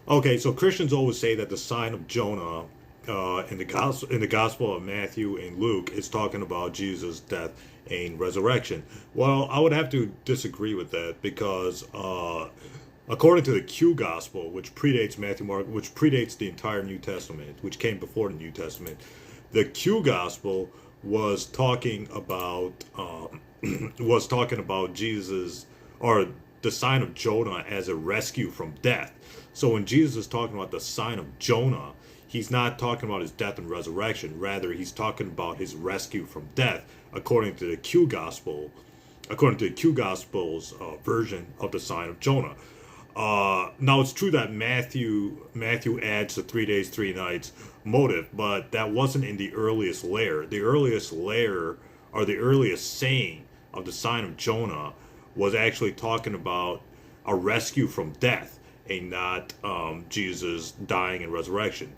Okay, so Christians always say that the sign of Jonah in the Gospel of Matthew and Luke is talking about Jesus' death and resurrection. Well, I would have to disagree with that because according to the Q Gospel, which predates Matthew, Mark, which predates the entire New Testament, which came before the New Testament, the Q Gospel was talking about was talking about Jesus or the sign of Jonah as a rescue from death. So when Jesus is talking about the sign of Jonah, he's not talking about his death and resurrection. Rather, he's talking about his rescue from death, according to the Q Gospel, according to the Q Gospel's version of the sign of Jonah. Now it's true that Matthew adds the 3 days, 3 nights motive, but that wasn't in the earliest layer. The earliest layer, or the earliest saying of the sign of Jonah, was actually talking about a rescue from death, and not Jesus dying and resurrection.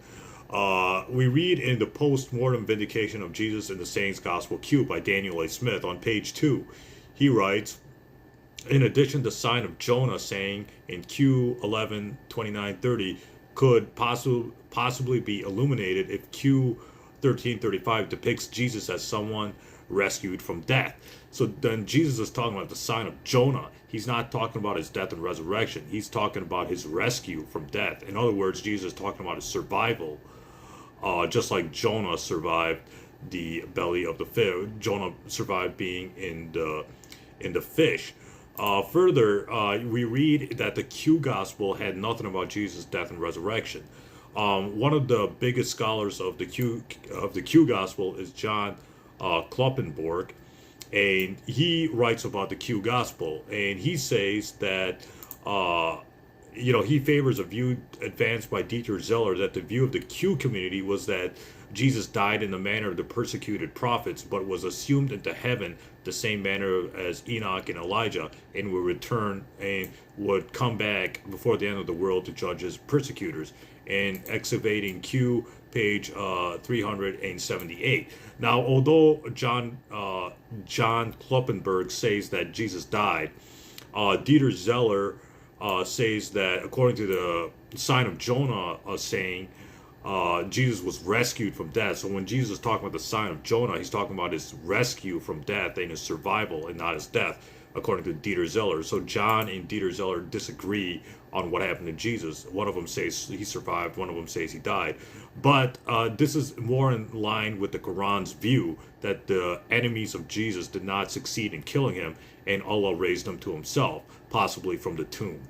We read in the post-mortem vindication of Jesus in the Saints Gospel Q by Daniel A. Smith on page 2. He writes, in addition, the sign of Jonah saying in Q 11:29-30 could possibly be illuminated if Q 13:35 depicts Jesus as someone rescued from death. So then Jesus is talking about the sign of Jonah. He's not talking about his death and resurrection. He's talking about his rescue from death. In other words, Jesus is talking about his survival, just like Jonah survived the belly of the fish. Jonah survived being in the fish. Further, we read that the Q Gospel had nothing about Jesus' death and resurrection. One of the biggest scholars of the Q Gospel is John Kloppenborg, and he writes about the Q Gospel, and he says that he favors a view advanced by Dieter Zeller that the view of the Q community was that Jesus died in the manner of the persecuted prophets, but was assumed into heaven the same manner as Enoch and Elijah, and would return and would come back before the end of the world to judge his persecutors. And excavating Q, page 378. Now, although John Kloppenberg says that Jesus died, Dieter Zeller says that according to the sign of Jonah saying, Jesus was rescued from death. So when Jesus is talking about the sign of Jonah, he's talking about his rescue from death and his survival and not his death, according to Dieter Zeller. So John and Dieter Zeller disagree on what happened to Jesus. One of them says he survived, one of them says he died. But this is more in line with the Quran's view that the enemies of Jesus did not succeed in killing him, and Allah raised him to himself, possibly from the tomb.